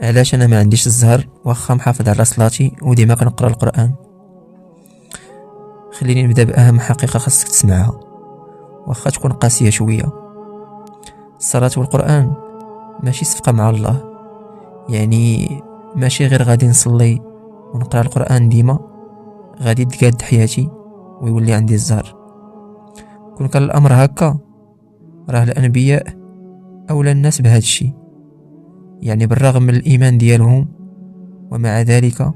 علاش انا ما عنديش الزهر واخا محافظ على صلاتي وديما كنقرا القران؟ خليني نبدا باهم حقيقه خاصك تسمعها واخا تكون قاسيه شويه. الصلاه والقران ماشي صفقه مع الله، يعني ماشي غير غادي نصلي ونقرا القران ديما غادي تقاد حياتي ويولي عندي الزهر. كون كان الامر هكا راه الانبياء اولى الناس بهذا الشيء، يعني بالرغم من الايمان ديالهم ومع ذلك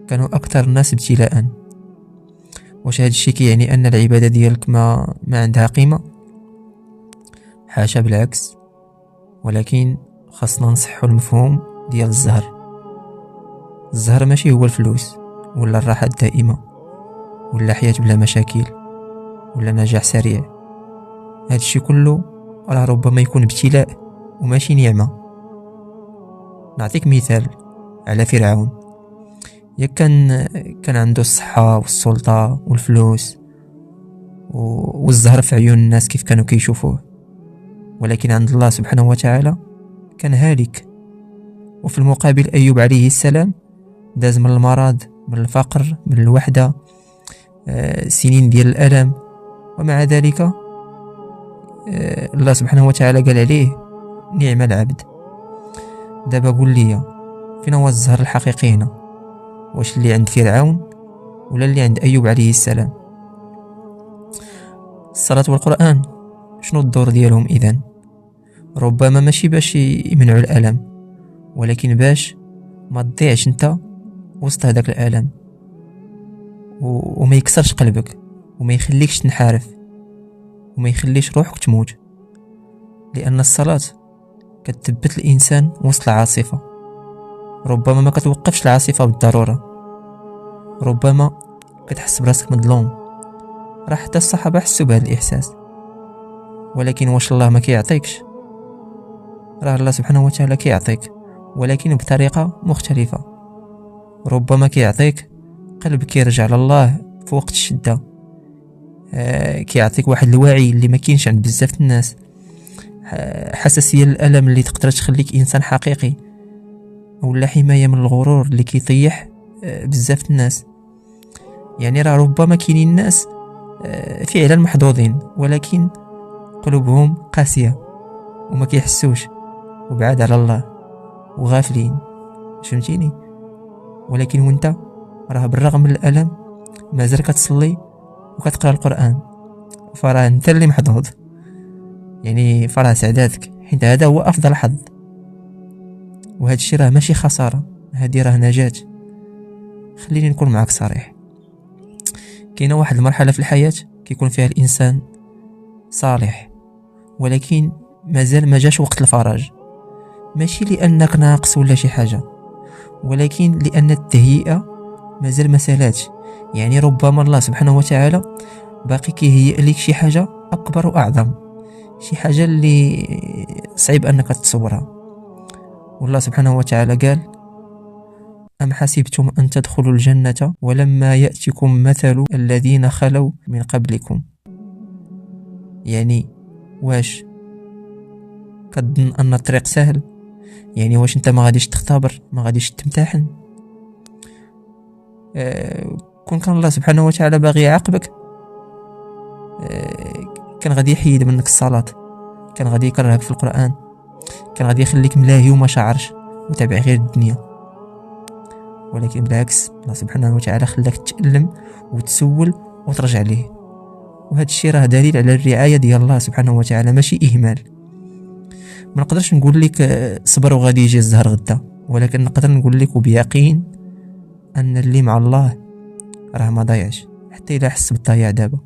كانوا اكثر الناس ابتلاء. واش هذا الشيء كيعني ان العباده ديالك ما عندها قيمه؟ حاشا، بالعكس. ولكن خاصنا نصحوا المفهوم ديال الزهر. الزهر ماشي هو الفلوس ولا الراحه الدائمه ولا حياه بلا مشاكل ولا نجاح سريع. هذا الشيء كله راه ربما يكون ابتلاء وماشي نعمه. نعطيك مثال على فرعون. يا كان عنده الصحة والسلطة والفلوس والزهر في عيون الناس كيف كانوا كيشوفوه، ولكن عند الله سبحانه وتعالى كان هالك. وفي المقابل أيوب عليه السلام داز من المرض، من الفقر، من الوحدة، سنين ديال الألم، ومع ذلك الله سبحانه وتعالى قال عليه نعم العبد. دابا قول لي فين هو الزهر الحقيقي هنا؟ واش اللي عند فرعون ولا اللي عند أيوب عليه السلام؟ الصلاة والقرآن شنو الدور ديالهم إذن؟ ربما ماشي باش يمنعوا الألم، ولكن باش ما تضيعش انت وسط هذاك الألم وما يكسرش قلبك وما يخليكش تنحرف وما يخليش روحك تموت. لأن الصلاة كتثبت الإنسان وسط العاصفة. ربما ما كتوقفش العاصفة بالضرورة، ربما كتحس براسك مظلوم. راه حتى الصحابة حسوا بهذا الإحساس، ولكن واش الله ما كيعطيكش؟ راه الله سبحانه وتعالى كيعطيك، ولكن بطريقة مختلفة. ربما كيعطيك قلب كيرجع لله في وقت الشدة، كيعطيك واحد الوعي اللي ما كاينش عند بزاف الناس، حساسية للألم اللي تقدر تخليك إنسان حقيقي، ولا حماية من الغرور اللي كيطيح بزاف الناس. يعني راه ربما كاينين الناس فعلا محظوظين ولكن قلوبهم قاسية وما كيحسوش وبعاد على الله وغافلين، فهمتيني؟ ولكن وانت راه بالرغم من الألم مازال كتصلي وكتقرأ القرآن، فراه انت اللي محظوظ، يعني فراه سعادتك، حيت هذا هو أفضل حظ. وهذا الشيء راه ماشي خسارة، هذه راه نجاة. خليني نكون معك صريح، كاينه واحد المرحلة في الحياة كيكون فيها الإنسان صالح ولكن مازال ما جاش وقت الفرج، ماشي لأنك ناقص ولا شي حاجة، ولكن لأن التهيئة مازال ما سالاتش. يعني ربما الله سبحانه وتعالى باقي كيهيئ لك شي حاجة أكبر وأعظم، شي حاجة اللي صعيب أنك تصورها. والله سبحانه وتعالى قال أم حسبتم أن تدخلوا الجنة ولما يأتكم مثل الذين خلوا من قبلكم. يعني واش كتظن أن الطريق سهل؟ يعني واش انت ما غاديش تختبر، ما غاديش تمتحن؟ كون كان الله سبحانه وتعالى باغي يعاقبك كان غادي يحيد منك الصلاة، كان غادي يكرهك في القرآن، كان غادي يخليك ملاهي وما شعرش وتابع غير الدنيا. ولكن بالعكس الله سبحانه وتعالى خلاك تتألم وتسول وترجع ليه. وهذا الشيء راه دليل على الرعاية ديال الله سبحانه وتعالى، ماشي إهمال. ما نقدرش نقول لك صبر وغادي يجي الزهر غدا، ولكن نقدر نقول لك وبيقين أن اللي مع الله راه ما ضيعش حتى إلا حس بالضياع دابا.